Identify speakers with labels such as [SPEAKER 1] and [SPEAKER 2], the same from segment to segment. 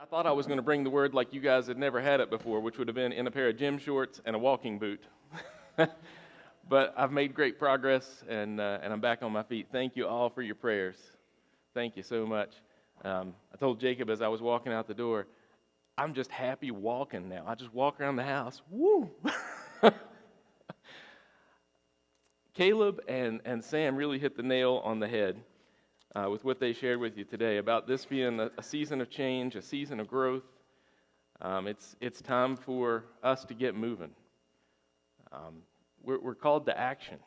[SPEAKER 1] I thought I was going to bring the word like you guys had never had it before, which would have been in a pair of gym shorts and a walking boot. But I've made great progress, and I'm back on my feet. Thank you all for your prayers. Thank you so much. I told Jacob as I was walking out the door, I'm just happy walking now. I just walk around the house. Woo! Caleb and Sam really hit the nail on the head with what they shared with you today about this being a season of change, a season of growth. It's time for us to get moving. We're called to action.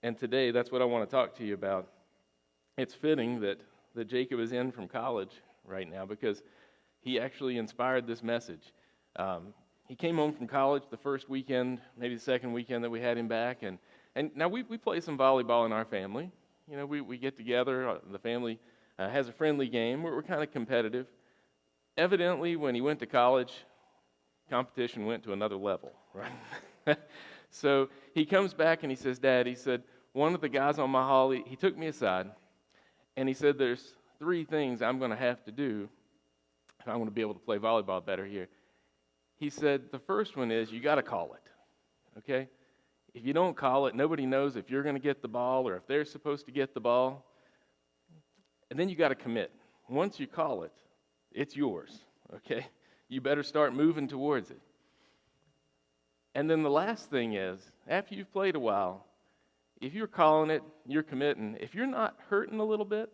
[SPEAKER 1] And today, that's what I want to talk to you about. It's fitting that Jacob is in from college right now because he actually inspired this message. He came home from college the first weekend, maybe the second weekend that we had him back, and now we play some volleyball in our family. You know, we get together, the family has a friendly game, we're kind of competitive. Evidently, when he went to college, competition went to another level, right? So he comes back and he says, Dad, he said, one of the guys on my hall, he took me aside, and he said, there's 3 things I'm going to have to do if I want to be able to play volleyball better here. He said, the first one is you got to call it, okay? If you don't call it, nobody knows if you're going to get the ball or if they're supposed to get the ball. And then you got to commit. Once you call it, it's yours, okay? You better start moving towards it. And then the last thing is, after you've played a while, if you're calling it, you're committing, if you're not hurting a little bit,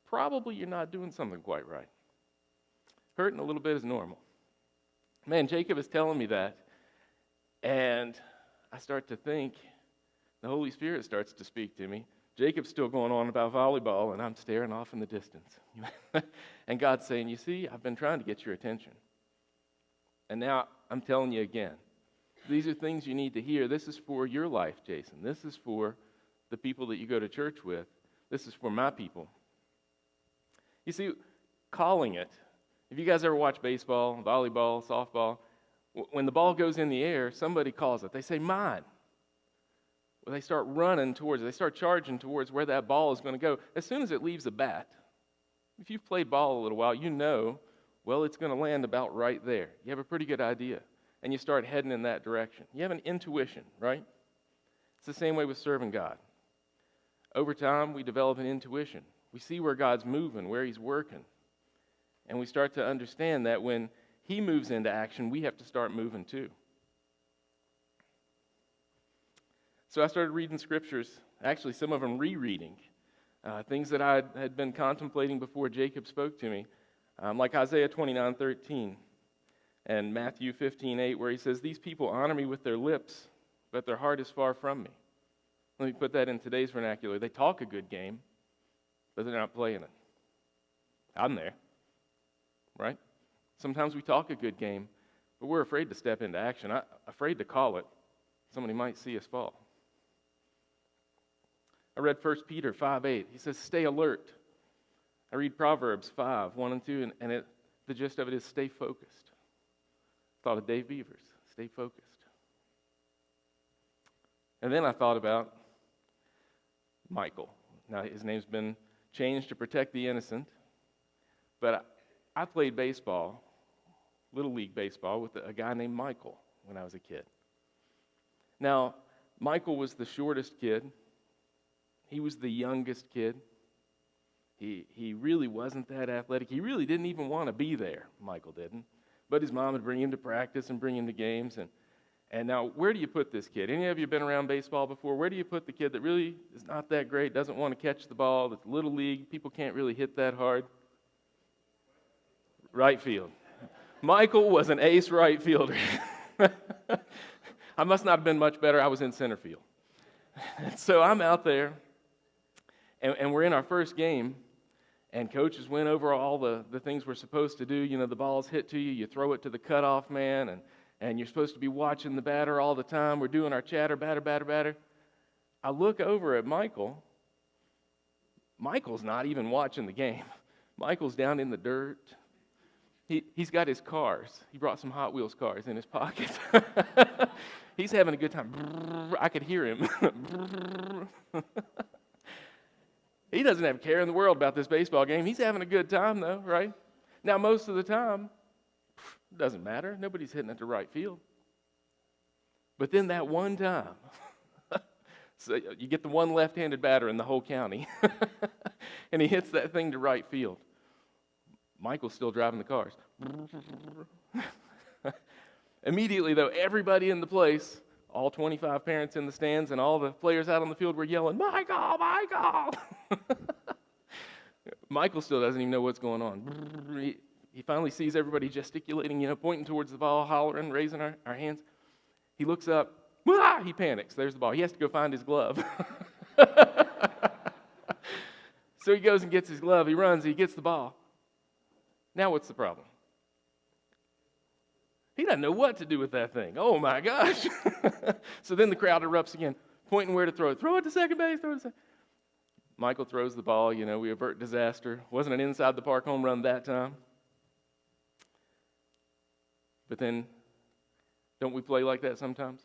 [SPEAKER 1] probably you're not doing something quite right. Hurting a little bit is normal. Man, Jacob is telling me that, and I start to think, the Holy Spirit starts to speak to me. Jacob's still going on about volleyball, and I'm staring off in the distance. And God's saying, you see, I've been trying to get your attention. And now I'm telling you again. These are things you need to hear. This is for your life, Jason. This is for the people that you go to church with. This is for my people. You see, calling it, if you guys ever watch baseball, volleyball, softball, when the ball goes in the air, somebody calls it. They say, mine. Well, they start running towards it. They start charging towards where that ball is going to go. As soon as it leaves the bat, if you've played ball a little while, you know, well, it's going to land about right there. You have a pretty good idea. And you start heading in that direction. You have an intuition, right? It's the same way with serving God. Over time, we develop an intuition. We see where God's moving, where He's working. And we start to understand that when He moves into action, we have to start moving too. So I started reading scriptures, actually some of them rereading, things that I had been contemplating before Jacob spoke to me, like Isaiah 29:13 and Matthew 15:8, where he says, these people honor me with their lips, but their heart is far from me. Let me put that in today's vernacular. They talk a good game, but they're not playing it. I'm there, right? Sometimes we talk a good game, but we're afraid to step into action. Afraid to call it. Somebody might see us fall. I read 1 Peter 5:8. He says, stay alert. I read Proverbs 5:1 and 2, and the gist of it is stay focused. Thought of Dave Beavers, stay focused. And then I thought about Michael. Now, his name's been changed to protect the innocent, but I played baseball, Little League baseball, with a guy named Michael when I was a kid. Now, Michael was the shortest kid. He was the youngest kid. He really wasn't that athletic. He really didn't even want to be there, Michael didn't. But his mom would bring him to practice and bring him to games. And now, where do you put this kid? Any of you been around baseball before? Where do you put the kid that really is not that great, doesn't want to catch the ball, that's Little League, people can't really hit that hard? Right field. Michael was an ace right fielder. I must not have been much better. I was in center field. So I'm out there, and we're in our first game, and coaches went over all the things we're supposed to do. You know, the ball's hit to you, you throw it to the cutoff man, and you're supposed to be watching the batter all the time. We're doing our chatter, batter, batter, batter. I look over at Michael. Michael's not even watching the game. Michael's down in the dirt. He's got his cars. He brought some Hot Wheels cars in his pocket. He's having a good time. I could hear him. He doesn't have a care in the world about this baseball game. He's having a good time, though, right? Now, most of the time, it doesn't matter. Nobody's hitting it to right field. But then that one time, so you get the one left-handed batter in the whole county, and he hits that thing to right field. Michael's still driving the cars. Immediately, though, everybody in the place, all 25 parents in the stands and all the players out on the field were yelling, "Michael, Michael!" Michael still doesn't even know what's going on. He finally sees everybody gesticulating, pointing towards the ball, hollering, raising our hands. He looks up. He panics. There's the ball. He has to go find his glove. So he goes and gets his glove. He runs. He gets the ball. Now what's the problem? He doesn't know what to do with that thing. Oh, my gosh. So then the crowd erupts again, pointing where to throw it. Throw it to second base. Throw it to second. Michael throws the ball. We avert disaster. Wasn't an inside the park home run that time. But then, don't we play like that sometimes?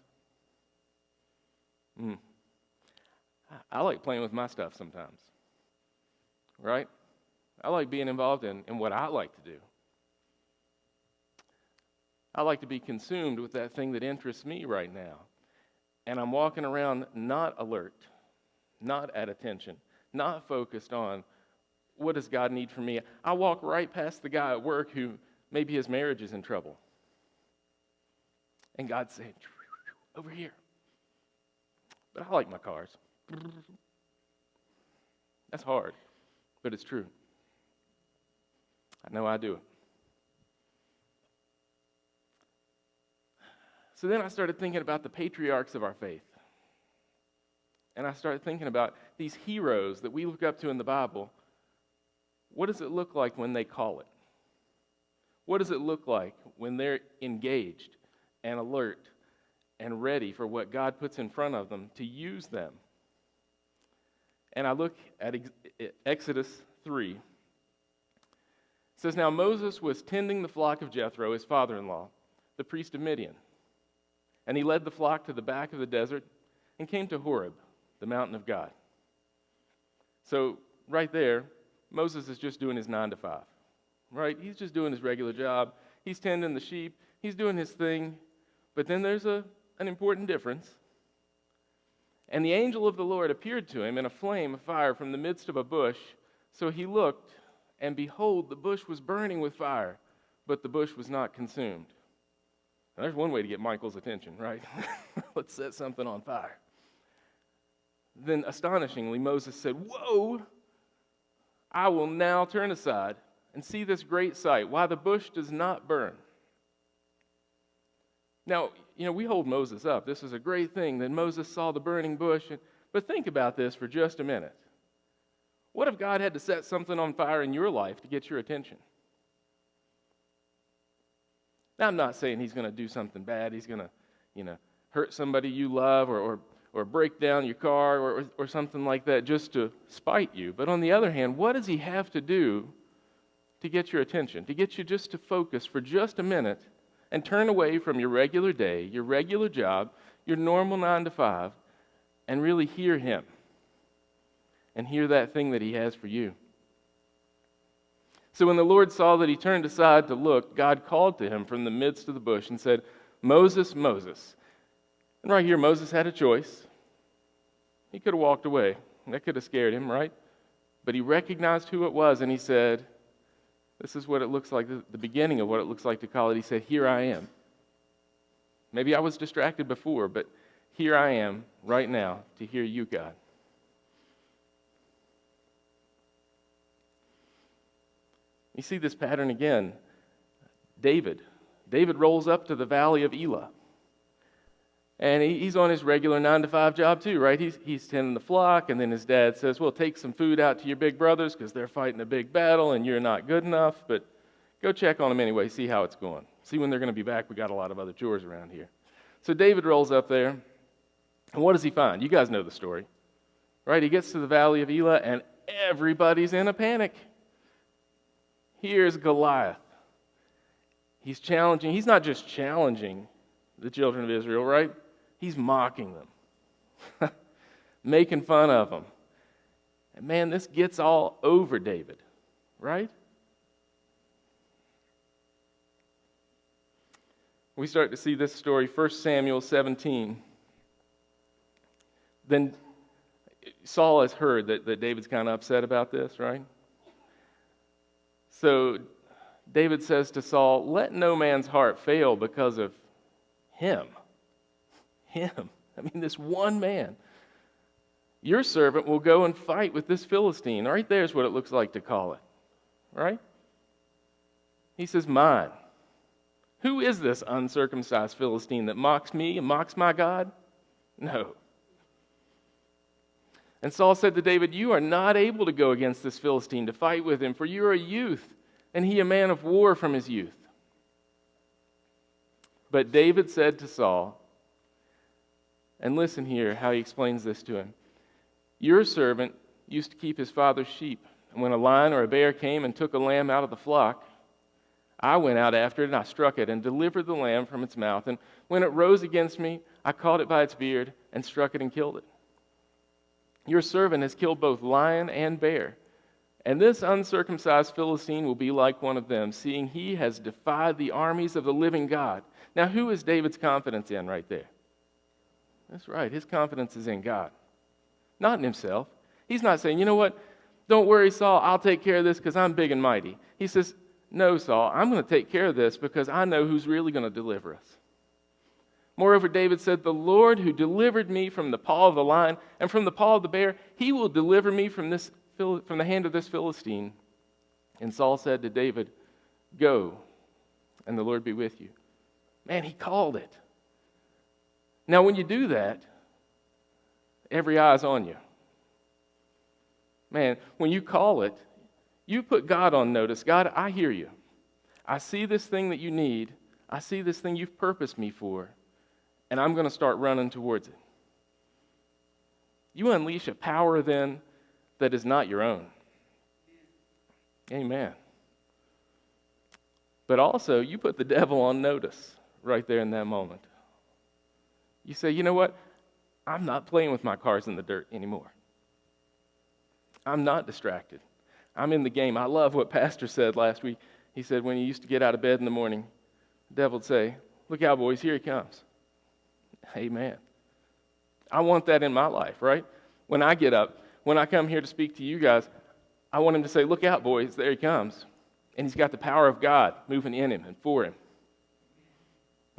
[SPEAKER 1] I like playing with my stuff sometimes. Right? I like being involved in what I like to do. I like to be consumed with that thing that interests me right now. And I'm walking around not alert, not at attention, not focused on what does God need from me. I walk right past the guy at work who maybe his marriage is in trouble. And God's saying, over here. But I like my cars. That's hard, but it's true. I know I do it. So then I started thinking about the patriarchs of our faith. And I started thinking about these heroes that we look up to in the Bible. What does it look like when they call it? What does it look like when they're engaged and alert and ready for what God puts in front of them to use them? And I look at Exodus 3. It says, "Now Moses was tending the flock of Jethro, his father-in-law, the priest of Midian. And he led the flock to the back of the desert and came to Horeb, the mountain of God." So right there, Moses is just doing his 9 to 5, right? He's just doing his regular job. He's tending the sheep. He's doing his thing. But then there's an important difference. "And the angel of the Lord appeared to him in a flame of fire from the midst of a bush. So he looked, and behold, the bush was burning with fire, but the bush was not consumed." Now, there's one way to get Michael's attention, right? Let's set something on fire. Then, astonishingly, Moses said, "Whoa, I will now turn aside and see this great sight, why the bush does not burn." Now, we hold Moses up. This is a great thing that Moses saw the burning bush. But think about this for just a minute. What if God had to set something on fire in your life to get your attention? Now, I'm not saying he's going to do something bad. He's going to, hurt somebody you love or break down your car or something like that just to spite you. But on the other hand, what does he have to do to get your attention, to get you just to focus for just a minute and turn away from your regular day, your regular job, your normal 9 to 5, and really hear him and hear that thing that he has for you? So when the Lord saw that he turned aside to look, God called to him from the midst of the bush and said, "Moses, Moses." And right here, Moses had a choice. He could have walked away. That could have scared him, right? But he recognized who it was, and he said, this is what it looks like, the beginning of what it looks like to call it. He said, "Here I am." Maybe I was distracted before, but here I am right now to hear you, God. You see this pattern again. David rolls up to the valley of Elah. And he's on his regular 9 to 5 job too, right? He's tending the flock, and then his dad says, "Well, take some food out to your big brothers because they're fighting a big battle and you're not good enough, but go check on them anyway, see how it's going. See when they're going to be back. We got a lot of other chores around here." So David rolls up there, and what does he find? You guys know the story, right? He gets to the valley of Elah, and everybody's in a panic. Here's Goliath. He's challenging. He's not just challenging the children of Israel, right? He's mocking them, making fun of them. And man, this gets all over David, right? we start to see this story, 1 Samuel 17. Then Saul has heard that David's kind of upset about this, right? So David says to Saul, let no man's heart fail because of him. Him. I mean, this one man. Your servant will go and fight with this Philistine. Right there's what it looks like to call it. Right? He says, mine. Who is this uncircumcised Philistine that mocks me and mocks my God? No. And Saul said to David, you are not able to go against this Philistine to fight with him, for you are a youth, and he a man of war from his youth. But David said to Saul, and listen here how he explains this to him. Your servant used to keep his father's sheep, and when a lion or a bear came and took a lamb out of the flock, I went out after it and I struck it and delivered the lamb from its mouth. And when it rose against me, I caught it by its beard and struck it and killed it. Your servant has killed both lion and bear, and this uncircumcised Philistine will be like one of them, seeing he has defied the armies of the living God. Now, who is David's confidence in right there? That's right, his confidence is in God, not in himself. He's not saying, you know what, don't worry, Saul, I'll take care of this because I'm big and mighty. He says, no, Saul, I'm going to take care of this because I know who's really going to deliver us. Moreover, David said, the Lord who delivered me from the paw of the lion and from the paw of the bear, he will deliver me from the hand of this Philistine. And Saul said to David, go, and the Lord be with you. Man, he called it. Now, when you do that, every eye's on you. Man, when you call it, you put God on notice. God, I hear you. I see this thing that you need. I see this thing you've purposed me for. And I'm going to start running towards it. You unleash a power then that is not your own. Amen. But also, you put the devil on notice right there in that moment. You say, you know what? I'm not playing with my cars in the dirt anymore. I'm not distracted. I'm in the game. I love what Pastor said last week. He said when he used to get out of bed in the morning, the devil would say, look out, boys, here he comes. Amen. I want that in my life, right? When I get up, when I come here to speak to you guys, I want him to say, look out, boys, there he comes. And he's got the power of God moving in him and for him.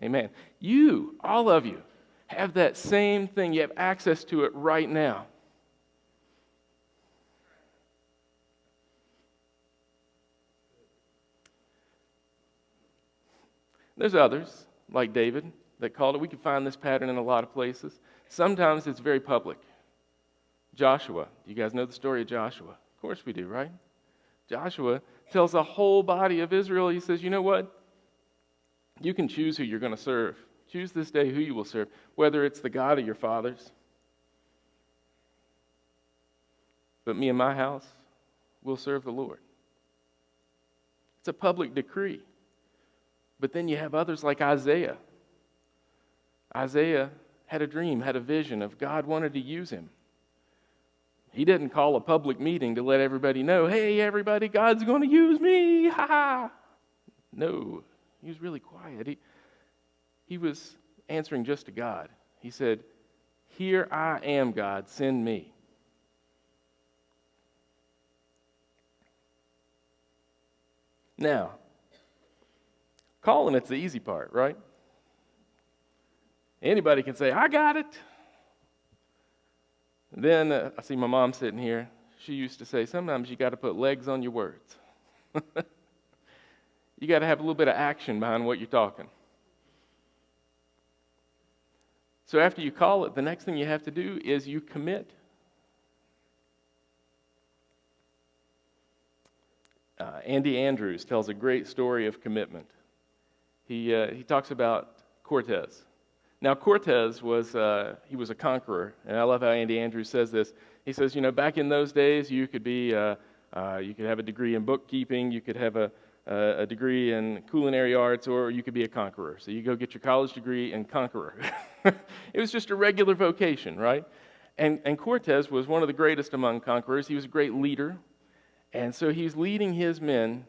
[SPEAKER 1] Amen. You, all of you, have that same thing. You have access to it right now. There's others, like David, that called it. We can find this pattern in a lot of places. Sometimes it's very public. Joshua. Do you guys know the story of Joshua? Of course we do, right? Joshua tells the whole body of Israel, he says, you know what? You can choose who you're going to serve. Choose this day who you will serve, whether it's the God of your fathers. But me and my house will serve the Lord. It's a public decree. But then you have others like Isaiah. Isaiah had a dream, had a vision of God wanted to use him. He didn't call a public meeting to let everybody know, hey, everybody, God's going to use me, ha ha. No, he was really quiet. He was answering just to God. He said, here I am, God, send me. Now, calling it's the easy part, right? Anybody can say, I got it. Then I see my mom sitting here. She used to say, sometimes you got to put legs on your words. You got to have a little bit of action behind what you're talking. So after you call it, the next thing you have to do is you commit. Andy Andrews tells a great story of commitment. He talks about Cortez. Now, Cortez was a conqueror, and I love how Andy Andrews says this. He says, you know, back in those days, you could have a degree in bookkeeping, you could have a degree in culinary arts, or you could be a conqueror. So you go get your college degree and conqueror. It was just a regular vocation, right? And Cortez was one of the greatest among conquerors. He was a great leader, and so he's leading his men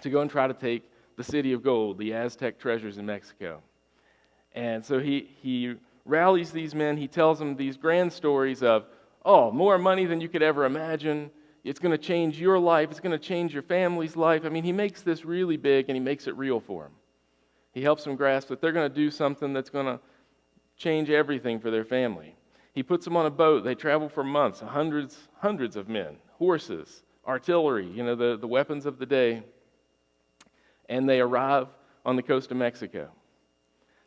[SPEAKER 1] to go and try to take the city of gold, the Aztec treasures in Mexico. And so he rallies these men. He tells them these grand stories of, oh, more money than you could ever imagine. It's going to change your life. It's going to change your family's life. I mean, he makes this really big, and he makes it real for them. He helps them grasp that they're going to do something that's going to change everything for their family. He puts them on a boat. They travel for months, hundreds of men, horses, artillery, the weapons of the day. And they arrive on the coast of Mexico.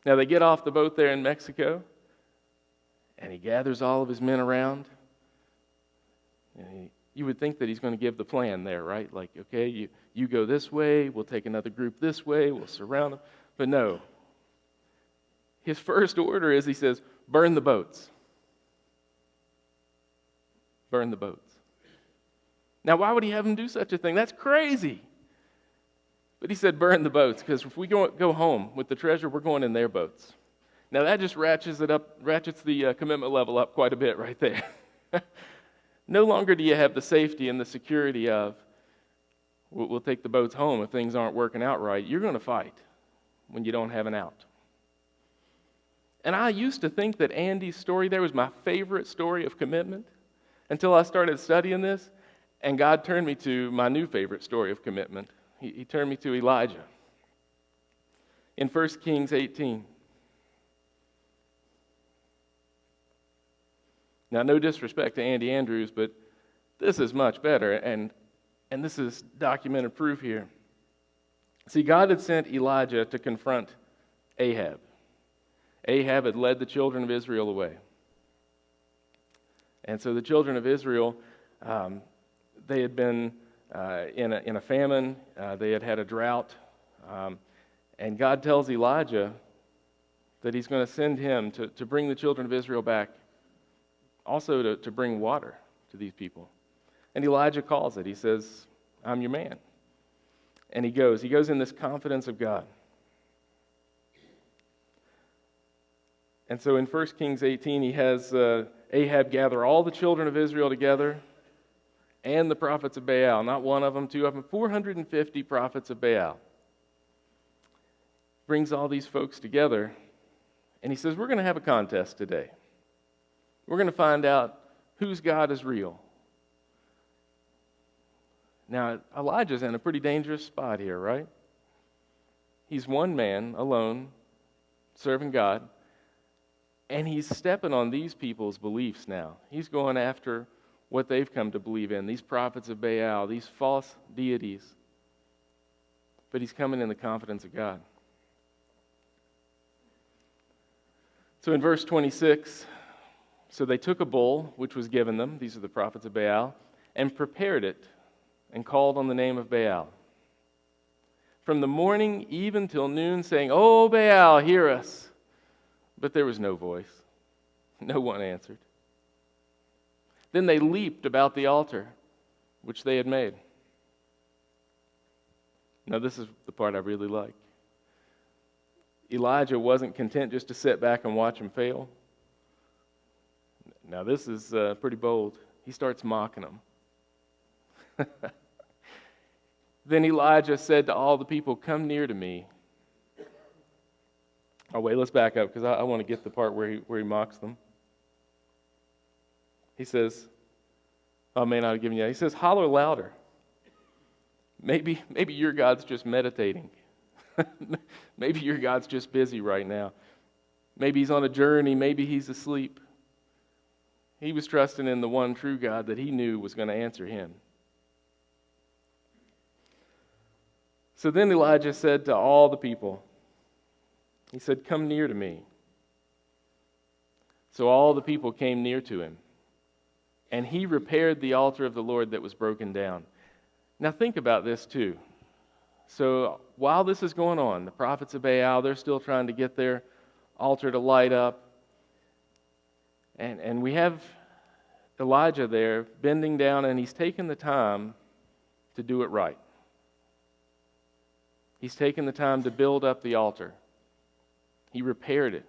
[SPEAKER 1] Now, they get off the boat there in Mexico, and he gathers all of his men around. And you would think that he's going to give the plan there, right? Like, okay, you go this way, we'll take another group this way, we'll surround them. But no. His first order is, he says, burn the boats. Burn the boats. Now, why would he have them do such a thing? That's crazy. But he said, burn the boats, because if we go home with the treasure, we're going in their boats. Now, that just ratchets the commitment level up quite a bit right there. No longer do you have the safety and the security of, we'll take the boats home if things aren't working out right. You're going to fight when you don't have an out. And I used to think that Andy's story there was my favorite story of commitment until I started studying this, and God turned me to my new favorite story of commitment. He turned me to Elijah. In 1 Kings 18. Now, no disrespect to Andy Andrews, but this is much better, and this is documented proof here. See, God had sent Elijah to confront Ahab. Ahab had led the children of Israel away. And so the children of Israel, they had been in a famine. They had had a drought. And God tells Elijah that he's going to send him to bring the children of Israel back, also to bring water to these people. And Elijah calls it. He says, I'm your man. And he goes. He goes in this confidence of God. And so in 1 Kings 18, he has Ahab gather all the children of Israel together and the prophets of Baal. Not one of them, two of them, 450 prophets of Baal. Brings all these folks together, and he says, we're going to have a contest today. We're going to find out whose God is real. Now, Elijah's in a pretty dangerous spot here, right? He's one man alone, serving God, and he's stepping on these people's beliefs now. He's going after what they've come to believe in, these prophets of Baal, these false deities. But he's coming in the confidence of God. So in verse 26, so they took a bull, which was given them, these are the prophets of Baal, and prepared it, and called on the name of Baal. From the morning even till noon, saying, "O Baal, hear us." But there was no voice. No one answered. Then they leaped about the altar, which they had made. Now this is the part I really like. Elijah wasn't content just to sit back and watch them fail. Now this is pretty bold. He starts mocking them. Then Elijah said to all the people, "Come near to me." Oh wait, let's back up because I want to get the part where he mocks them. He says, I may not have given you that. He says, "Holler louder. Maybe your God's just meditating. Maybe your God's just busy right now. Maybe he's on a journey. Maybe he's asleep." He was trusting in the one true God that he knew was going to answer him. So then Elijah said to all the people, he said, "Come near to me." So all the people came near to him, and he repaired the altar of the Lord that was broken down. Now think about this too. So while this is going on, the prophets of Baal, they're still trying to get their altar to light up. And we have Elijah there bending down, and he's taken the time to do it right. He's taken the time to build up the altar. He repaired it.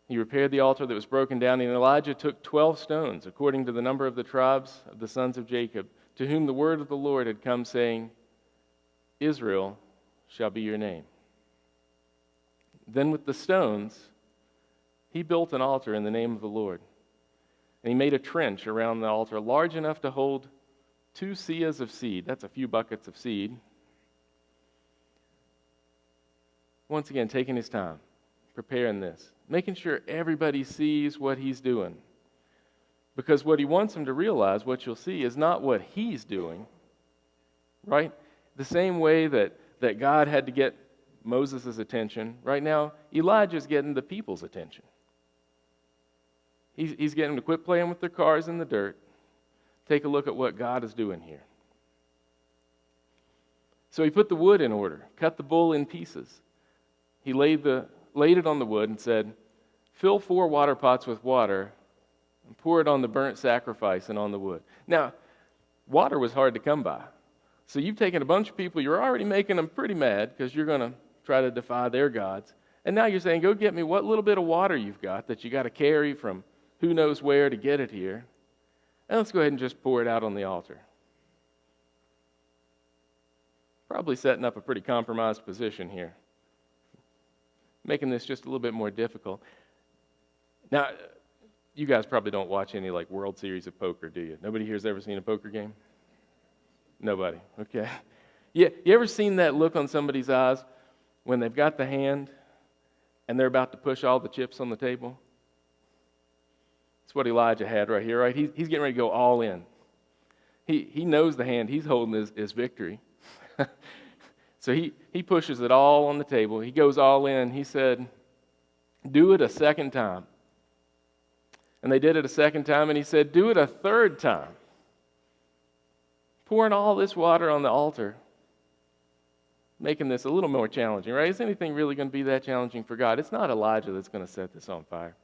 [SPEAKER 1] He repaired the altar that was broken down, and Elijah took 12 stones, according to the number of the tribes of the sons of Jacob, to whom the word of the Lord had come, saying, Israel shall be your name. Then with the stones, he built an altar in the name of the Lord. And he made a trench around the altar large enough to hold 2 seahs of seed. That's a few buckets of seed. Once again, taking his time, preparing this, making sure everybody sees what he's doing. Because what he wants them to realize, what you'll see, is not what he's doing, right? The same way that God had to get Moses' attention, right now, Elijah's getting the people's attention. He's getting them to quit playing with their cars in the dirt. Take a look at what God is doing here. So he put the wood in order, cut the bull in pieces. He laid it on the wood and said, "Fill 4 water pots with water and pour it on the burnt sacrifice and on the wood." Now, water was hard to come by. So you've taken a bunch of people, you're already making them pretty mad because you're going to try to defy their gods. And now you're saying, go get me what little bit of water you've got that you got to carry from who knows where to get it here. And let's go ahead and just pour it out on the altar. Probably setting up a pretty compromised position here, making this just a little bit more difficult. Now, you guys probably don't watch any like World Series of poker, do you? Nobody here's ever seen a poker game? Nobody, okay. Yeah, you ever seen that look on somebody's eyes when they've got the hand and they're about to push all the chips on the table? That's what Elijah had right here, right? He's getting ready to go all in. He knows the hand he's holding is victory. So he pushes it all on the table. He goes all in. He said, "Do it a second time." And they did it a second time, and he said, "Do it a third time." Pouring all this water on the altar, making this a little more challenging, right? Is anything really going to be that challenging for God? It's not Elijah that's going to set this on fire.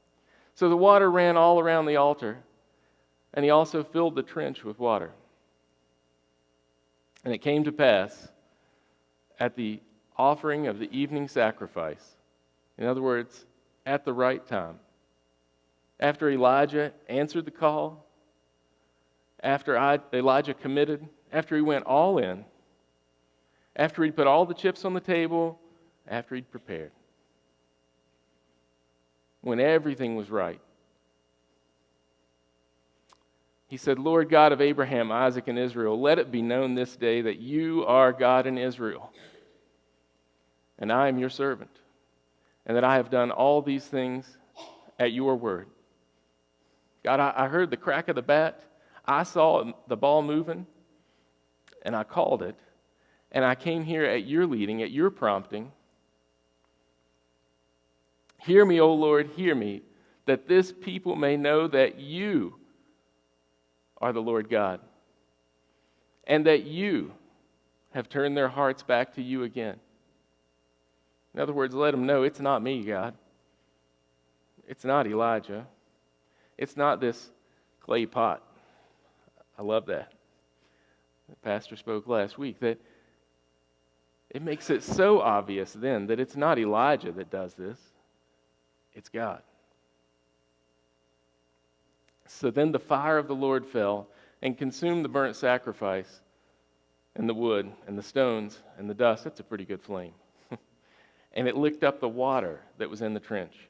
[SPEAKER 1] So the water ran all around the altar, and he also filled the trench with water. And it came to pass at the offering of the evening sacrifice, in other words, at the right time, after Elijah answered the call, after Elijah committed, after he went all in, after he'd put all the chips on the table, after he'd prepared, when everything was right, he said, "Lord God of Abraham, Isaac, and Israel, let it be known this day that you are God in Israel, and I am your servant, and that I have done all these things at your word." God, I heard the crack of the bat, I saw the ball moving, and I called it, and I came here at your leading, at your prompting. Hear me, O Lord, hear me, that this people may know that you are the Lord God, and that you have turned their hearts back to you again. In other words, let them know it's not me, God. It's not Elijah. It's not this clay pot. I love that. The pastor spoke last week that it makes it so obvious then that it's not Elijah that does this. It's God. So then the fire of the Lord fell and consumed the burnt sacrifice and the wood and the stones and the dust. That's a pretty good flame. And it licked up the water that was in the trench.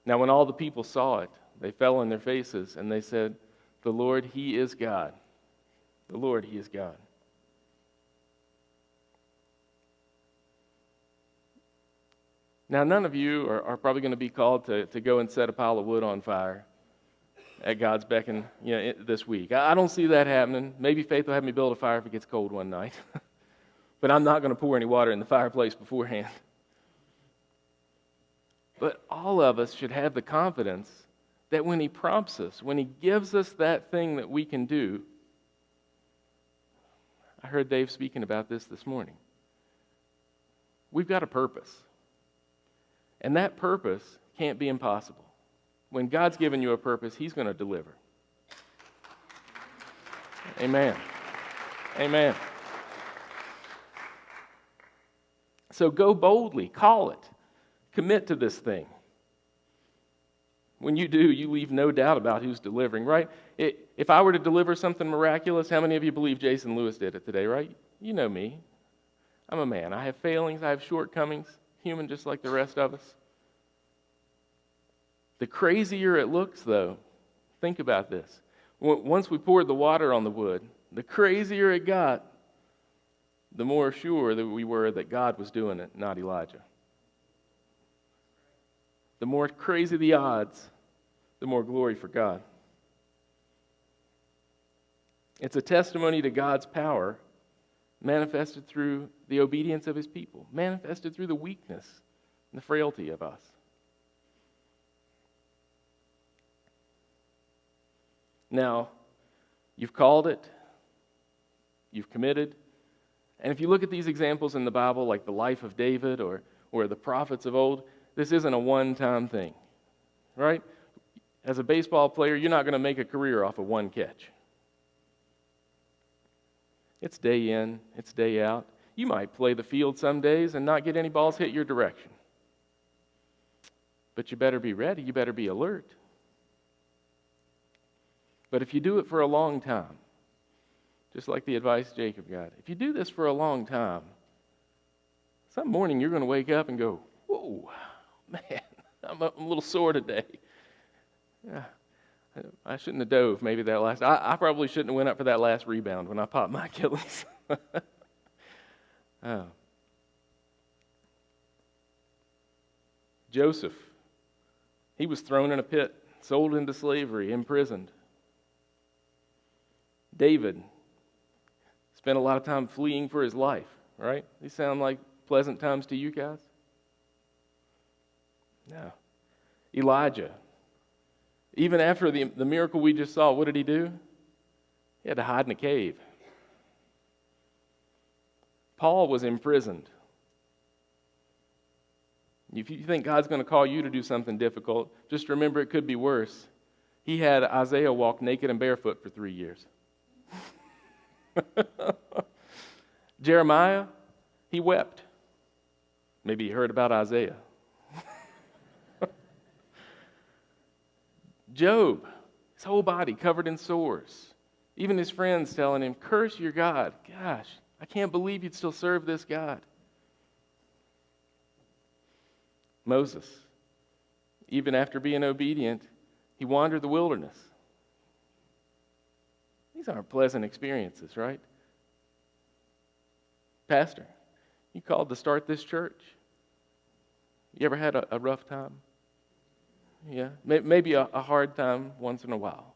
[SPEAKER 1] Now when all the people saw it, they fell on their faces and they said, "The Lord, He is God. The Lord, He is God." Now, none of you are probably going to be called to go and set a pile of wood on fire at God's beck and this week. I don't see that happening. Maybe Faith will have me build a fire if it gets cold one night. But I'm not going to pour any water in the fireplace beforehand. But all of us should have the confidence that when He prompts us, when He gives us that thing that we can do, I heard Dave speaking about this morning. We've got a purpose. And that purpose can't be impossible. When God's given you a purpose, He's going to deliver. Amen. Amen. So go boldly, call it, commit to this thing. When you do, you leave no doubt about who's delivering, right? If I were to deliver something miraculous, how many of you believe Jason Lewis did it today, right? You know me. I'm a man. I have failings. I have shortcomings. Human just like the rest of us. The crazier it looks, though, think about this. Once we poured the water on the wood, the crazier it got, the more sure that we were that God was doing it, not Elijah. The more crazy the odds, the more glory for God. It's a testimony to God's power manifested through the obedience of his people, manifested through the weakness and the frailty of us. Now, you've called it, you've committed, and if you look at these examples in the Bible, like the life of David or the prophets of old, this isn't a one-time thing, right? As a baseball player, you're not going to make a career off of one catch. It's day in, it's day out. You might play the field some days and not get any balls hit your direction. But you better be ready, you better be alert. But if you do it for a long time, just like the advice Jacob got, if you do this for a long time, some morning you're going to wake up and go, whoa, man, I'm a little sore today. Yeah, I shouldn't have dove maybe that last. I probably shouldn't have went up for that last rebound when I popped my Achilles. Joseph, he was thrown in a pit, sold into slavery, imprisoned. David spent a lot of time fleeing for his life, right? These sound like pleasant times to you guys? No. Elijah, even after the miracle we just saw, what did he do? He had to hide in a cave. Paul was imprisoned. If you think God's going to call you to do something difficult, just remember it could be worse. He had Isaiah walk naked and barefoot for 3 years. Jeremiah, he wept. Maybe he heard about Isaiah. Job, his whole body covered in sores. Even his friends telling him, curse your God. Gosh, I can't believe you'd still serve this God. Moses, even after being obedient, he wandered the wilderness. These aren't pleasant experiences, right? Pastor, you called to start this church. You ever had a rough time? Yeah, maybe a hard time once in a while.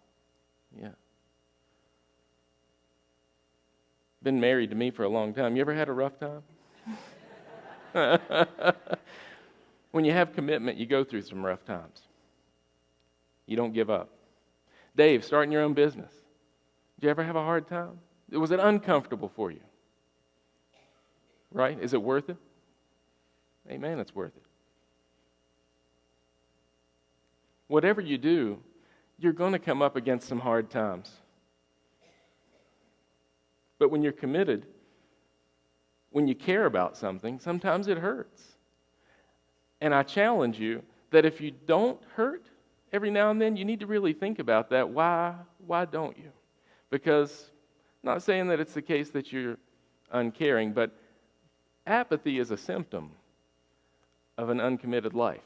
[SPEAKER 1] Yeah. Been married to me for a long time. You ever had a rough time? When you have commitment, you go through some rough times. You don't give up. Dave, starting your own business. Did you ever have a hard time? Was it uncomfortable for you? Right? Is it worth it? Amen, it's worth it. Whatever you do, you're going to come up against some hard times. But when you're committed, when you care about something, sometimes it hurts. And I challenge you that if you don't hurt every now and then, you need to really think about that. Why don't you? Because I'm not saying that it's the case that you're uncaring, but apathy is a symptom of an uncommitted life.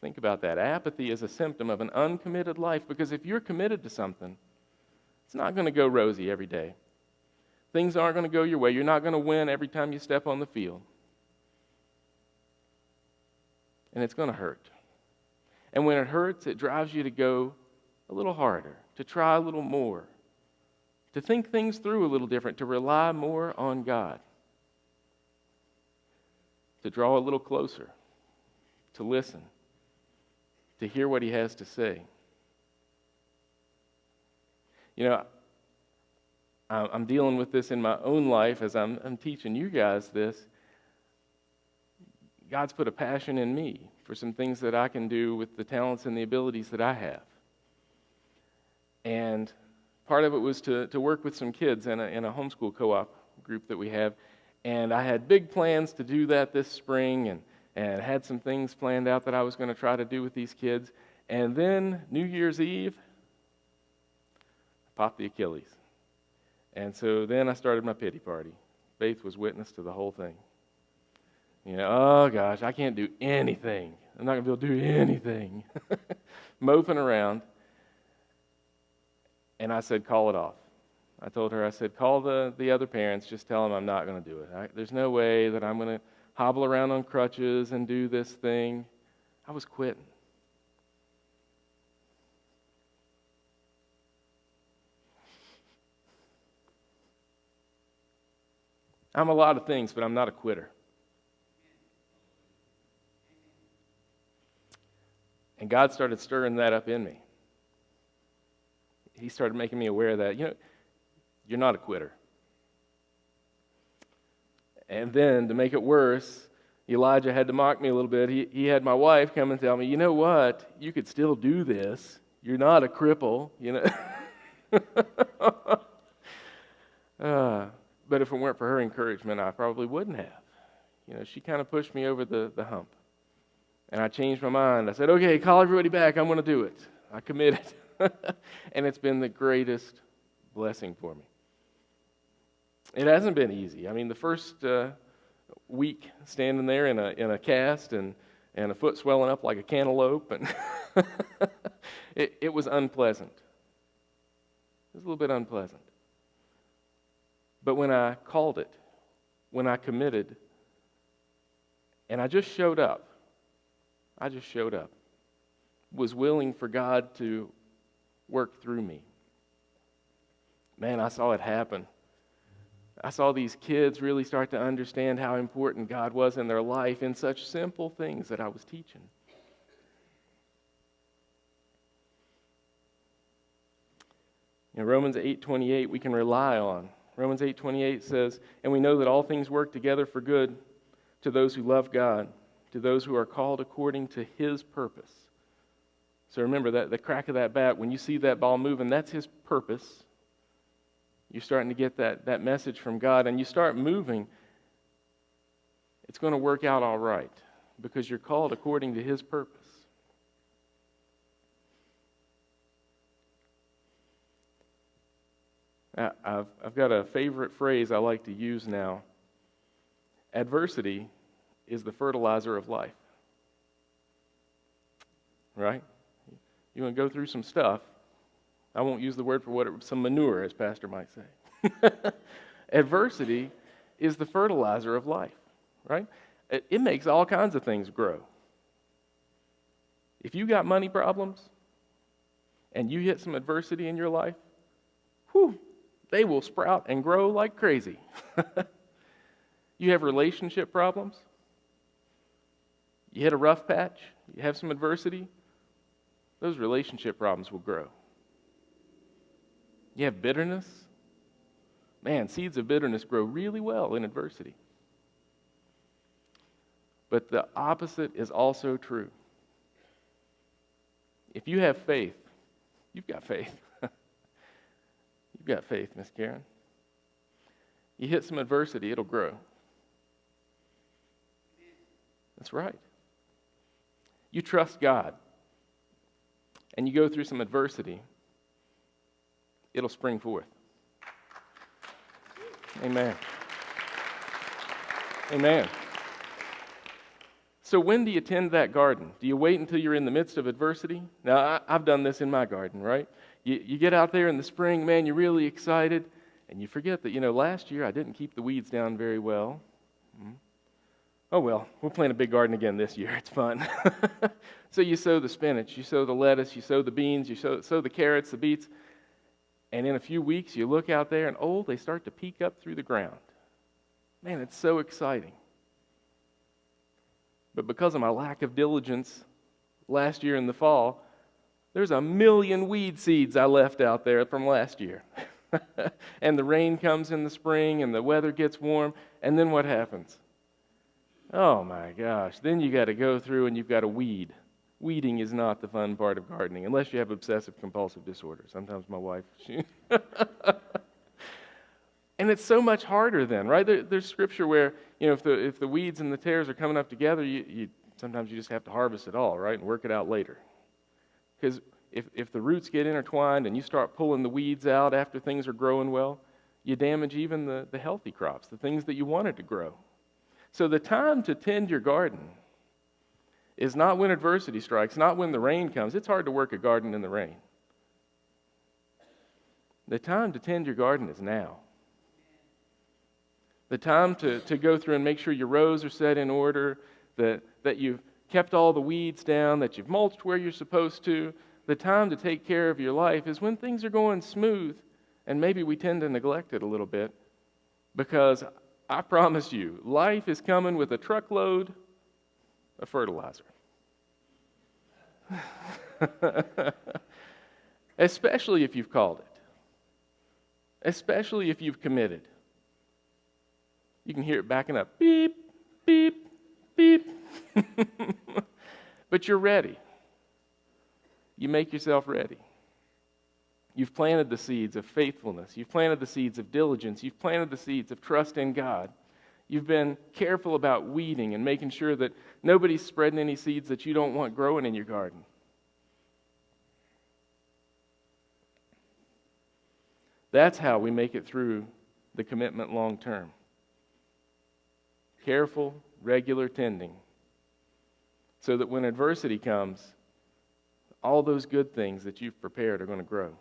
[SPEAKER 1] Think about that. Apathy is a symptom of an uncommitted life, because if you're committed to something, it's not going to go rosy every day. Things aren't going to go your way. You're not going to win every time you step on the field. And it's going to hurt. And when it hurts, it drives you to go a little harder, to try a little more, to think things through a little different, to rely more on God, to draw a little closer, to listen, to hear what He has to say. You know, I'm dealing with this in my own life as I'm teaching you guys this. God's put a passion in me for some things that I can do with the talents and the abilities that I have. And part of it was to work with some kids in a homeschool co-op group that we have. And I had big plans to do that this spring and had some things planned out that I was going to try to do with these kids. And then New Year's Eve, I popped the Achilles. And so then I started my pity party. Faith was witness to the whole thing. Oh gosh, I can't do anything. I'm not going to be able to do anything. Moping around. And I said, call it off. I told her, I said, call the other parents, just tell them I'm not going to do it. There's no way that I'm going to hobble around on crutches and do this thing. I was quitting. I'm a lot of things, but I'm not a quitter. And God started stirring that up in me. He started making me aware that, you're not a quitter. And then, to make it worse, Elijah had to mock me a little bit. He had my wife come and tell me, you know what? You could still do this. You're not a cripple, But if it weren't for her encouragement, I probably wouldn't have. She kind of pushed me over the hump. And I changed my mind. I said, okay, call everybody back. I'm going to do it. I committed. And it's been the greatest blessing for me. It hasn't been easy. I mean, the first week standing there in a cast and a foot swelling up like a cantaloupe, and it was unpleasant. It was a little bit unpleasant. But when I called it, when I committed, and I just showed up, was willing for God to work through me. Man, I saw it happen. I saw these kids really start to understand how important God was in their life in such simple things that I was teaching. In Romans 8:28, we can rely on. Romans 8:28 says, and we know that all things work together for good to those who love God, to those who are called according to His purpose. So remember that the crack of that bat, when you see that ball moving, that's His purpose. You're starting to get that message from God, and you start moving, it's going to work out all right because you're called according to His purpose. I've got a favorite phrase I like to use now. Adversity is the fertilizer of life. Right? You want to go through some stuff. I won't use the word for what some manure, as Pastor might say. Adversity is the fertilizer of life. Right? It makes all kinds of things grow. If you got money problems and you hit some adversity in your life, they will sprout and grow like crazy. You have relationship problems. You hit a rough patch. You have some adversity. Those relationship problems will grow. You have bitterness. Man, seeds of bitterness grow really well in adversity. But the opposite is also true. If you have faith, you've got faith. You've got faith, Miss Karen. You hit some adversity, it'll grow. That's right. You trust God, and you go through some adversity, it'll spring forth. Amen. Amen. So when do you tend that garden? Do you wait until you're in the midst of adversity? Now, I've done this in my garden, right? You get out there in the spring, man, you're really excited, and you forget that, last year I didn't keep the weeds down very well. Oh, well, we'll plant a big garden again this year. It's fun. So you sow the spinach, you sow the lettuce, you sow the beans, you sow the carrots, the beets, and in a few weeks you look out there and, they start to peek up through the ground. Man, it's so exciting. But because of my lack of diligence last year in the fall, there's 1 million weed seeds I left out there from last year. And the rain comes in the spring and the weather gets warm, and then what happens? Oh my gosh, then you got to go through and you've got to weed. Weeding is not the fun part of gardening, unless you have obsessive compulsive disorder. Sometimes my wife, and And it's so much harder then, right? There's scripture where, if the weeds and the tares are coming up together, sometimes you just have to harvest it all, right, and work it out later. Because if the roots get intertwined and you start pulling the weeds out after things are growing well, you damage even the healthy crops, the things that you wanted to grow. So the time to tend your garden is not when adversity strikes, not when the rain comes. It's hard to work a garden in the rain. The time to tend your garden is now. The time to go through and make sure your rows are set in order, that you've kept all the weeds down, that you've mulched where you're supposed to. The time to take care of your life is when things are going smooth, and maybe we tend to neglect it a little bit, because I promise you, life is coming with a truckload of fertilizer. Especially if you've called it. Especially if you've committed. You can hear it backing up. Beep, beep, beep. But you're ready. You make yourself ready. You've planted the seeds of faithfulness. You've planted the seeds of diligence. You've planted the seeds of trust in God. You've been careful about weeding and making sure that nobody's spreading any seeds that you don't want growing in your garden. That's how we make it through the commitment long term. Careful, regular tending, so that when adversity comes, all those good things that you've prepared are going to grow.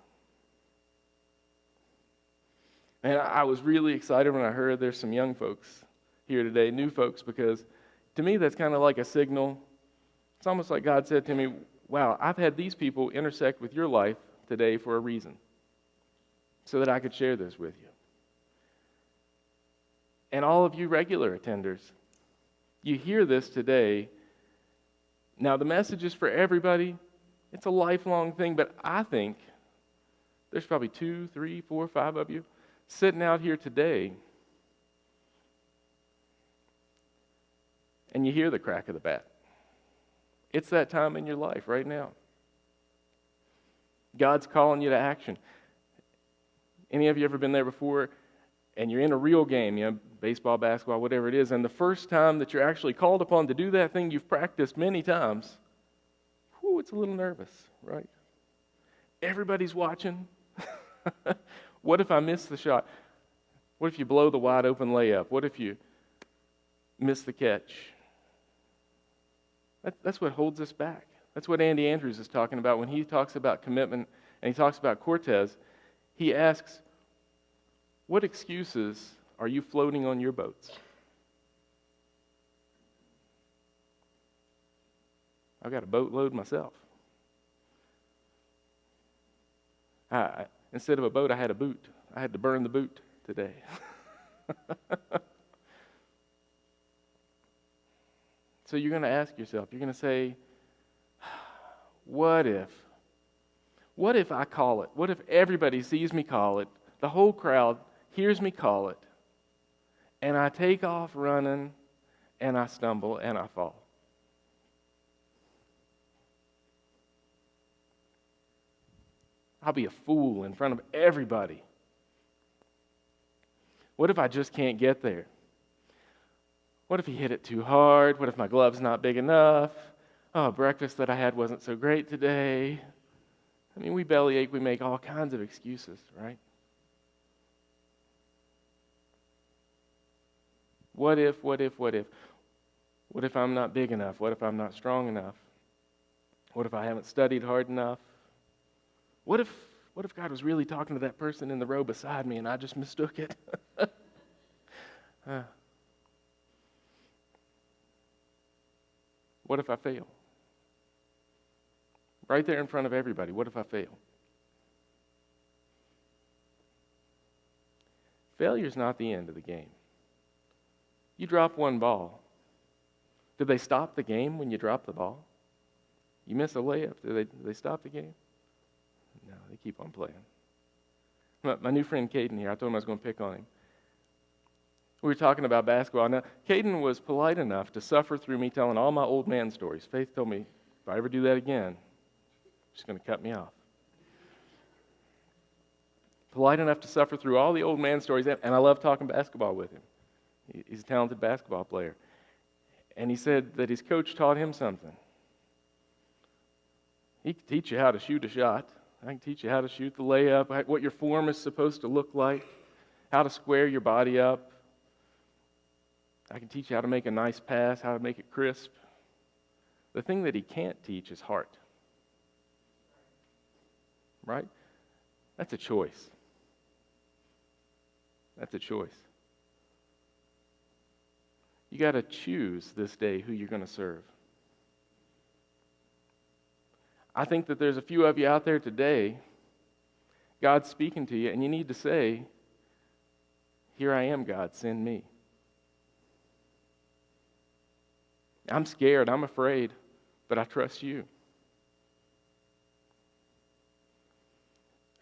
[SPEAKER 1] And I was really excited when I heard there's some young folks here today, new folks, because to me that's kind of like a signal. It's almost like God said to me, wow, I've had these people intersect with your life today for a reason, so that I could share this with you. And all of you regular attenders, you hear this today. Now, the message is for everybody. It's a lifelong thing, but I think there's probably 2, 3, 4, 5 of you sitting out here today, and you hear the crack of the bat. It's that time in your life right now. God's calling you to action. Any of you ever been there before, and you're in a real game, baseball, basketball, whatever it is, and the first time that you're actually called upon to do that thing you've practiced many times, it's a little nervous, right? Everybody's watching. What if I miss the shot? What if you blow the wide open layup? What if you miss the catch? That's what holds us back. That's what Andy Andrews is talking about when he talks about commitment and he talks about Cortez. He asks, what excuses are you floating on your boats? I've got a boatload myself. Instead of a boat, I had a boot. I had to burn the boot today. So you're going to ask yourself, you're going to say, what if? What if I call it? What if everybody sees me call it? The whole crowd hears me call it, and I take off running, and I stumble, and I fall. I'll be a fool in front of everybody. What if I just can't get there? What if he hit it too hard? What if my glove's not big enough? Oh, breakfast that I had wasn't so great today. I mean, we bellyache, we make all kinds of excuses, right? What if? What if I'm not big enough? What if I'm not strong enough? What if I haven't studied hard enough? What if God was really talking to that person in the row beside me and I just mistook it? What if I fail? Right there in front of everybody, what if I fail? Failure's not the end of the game. You drop one ball. Did they stop the game when you drop the ball? You miss a layup. Did they stop the game? No, they keep on playing. My new friend Caden here, I told him I was going to pick on him. We were talking about basketball. Now, Caden was polite enough to suffer through me telling all my old man stories. Faith told me, if I ever do that again, she's going to cut me off. polite enough to suffer through all the old man stories, and I love talking basketball with him. He's a talented basketball player. And he said that his coach taught him something. He can teach you how to shoot a shot. I can teach you how to shoot the layup, what your form is supposed to look like, how to square your body up. I can teach you how to make a nice pass, how to make it crisp. The thing that he can't teach is heart. Right? That's a choice. That's a choice. You got to choose this day who you're going to serve. I think that there's a few of you out there today, God's speaking to you, and you need to say, "Here I am, God, send me." I'm scared, I'm afraid, but I trust you.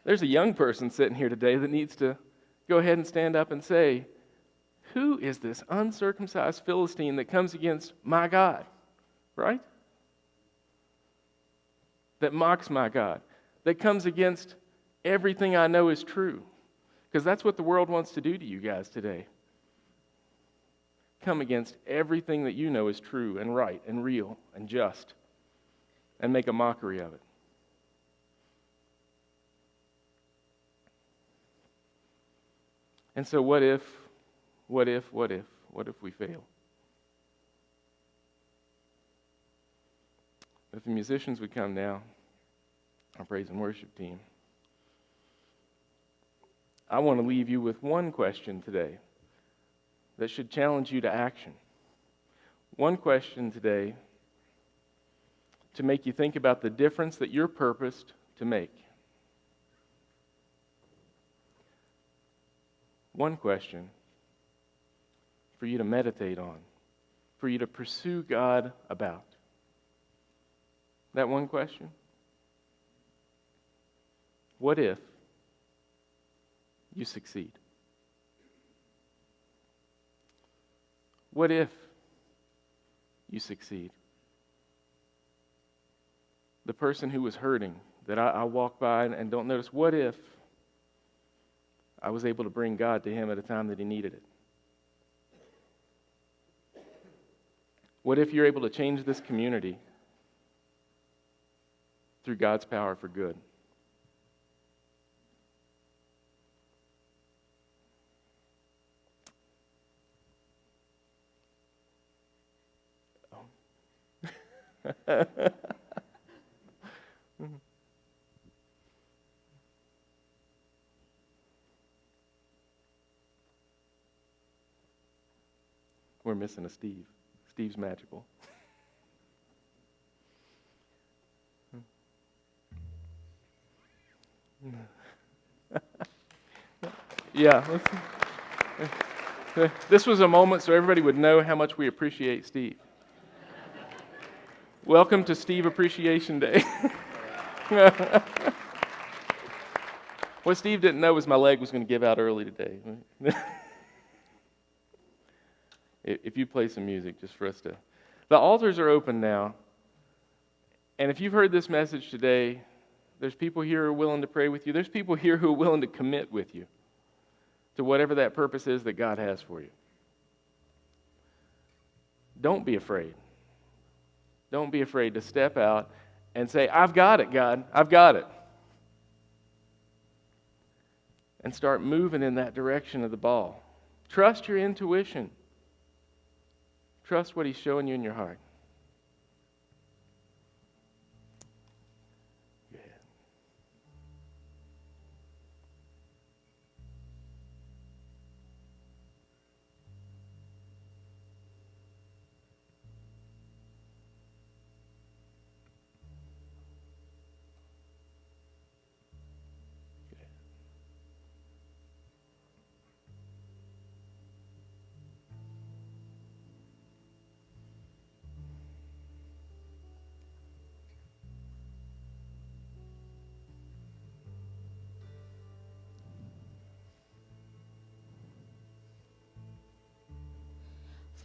[SPEAKER 1] There's a young person sitting here today that needs to go ahead and stand up and say, "Who is this uncircumcised Philistine that comes against my God?" Right? That mocks my God, that comes against everything I know is true. Because that's what the world wants to do to you guys today. Come against everything that you know is true and right and real and just and make a mockery of it. And so what if we fail? If the musicians would come now, our praise and worship team, I want to leave you with one question today that should challenge you to action. One question today to make you think about the difference that you're purposed to make. One question for you to meditate on, for you to pursue God about. That one question? What if you succeed? What if you succeed? The person who was hurting, that I walk by and don't notice, what if I was able to bring God to him at a time that he needed it? What if you're able to change this community through God's power for good? We're missing a Steve. Steve's magical. Yeah. This was a moment so everybody would know how much we appreciate Steve. Welcome to Steve Appreciation Day. What Steve didn't know was my leg was going to give out early today. If you play some music just for us to... The altars are open now. And if you've heard this message today, there's people here who are willing to pray with you. There's people here who are willing to commit with you to whatever that purpose is that God has for you. Don't be afraid. Don't be afraid to step out and say, "I've got it, God. I've got it." And start moving in that direction of the ball. Trust your intuition. Trust what he's showing you in your heart. Go ahead.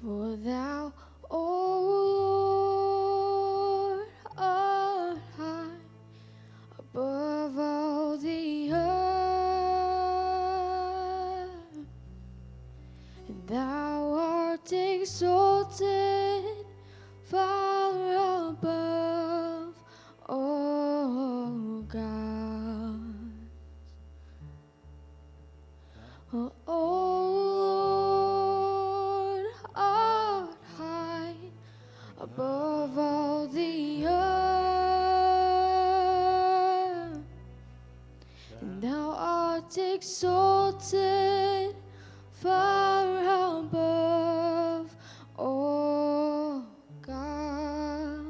[SPEAKER 2] For thou, O Lord, art high above all the earth. Thou art exalted far above all gods. O Lord, art high above all the earth, and thou art exalted far above all gods.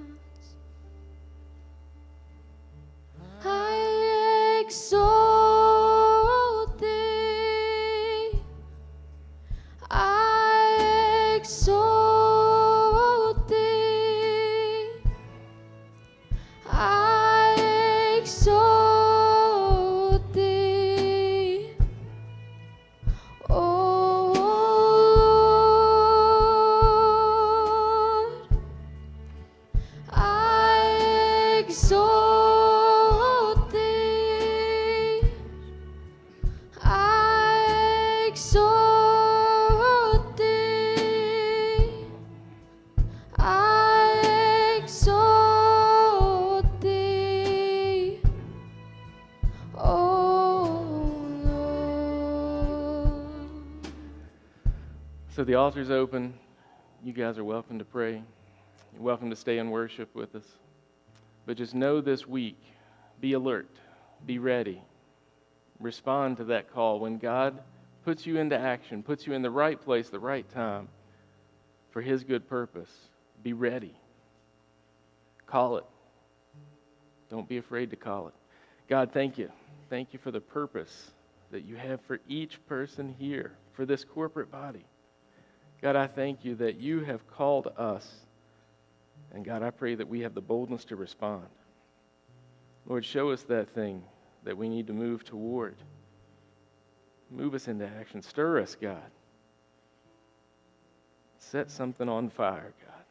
[SPEAKER 2] I exalt thee. I exalt thee. I exalt thee. O Lord, I exalt thee. I exalt thee. I exalt thee, O Lord.
[SPEAKER 1] So the altar's open. You guys are welcome to pray. You're welcome to stay in worship with us. But just know this week, be alert, be ready. Respond to that call. When God puts you into action, puts you in the right place, the right time, for His good purpose, be ready. Call it. Don't be afraid to call it. God, thank you. Thank you for the purpose that you have for each person here, for this corporate body. God, I thank you that you have called us. And God, I pray that we have the boldness to respond. Lord, show us that thing that we need to move toward. Move us into action. Stir us, God. Set something on fire, God.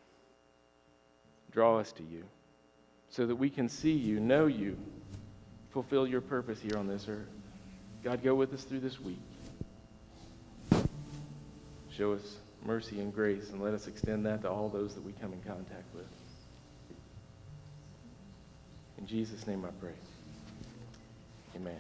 [SPEAKER 1] Draw us to you so that we can see you, know you, fulfill your purpose here on this earth. God, go with us through this week. Show us mercy and grace, and let us extend that to all those that we come in contact with. In Jesus' name I pray. Amen.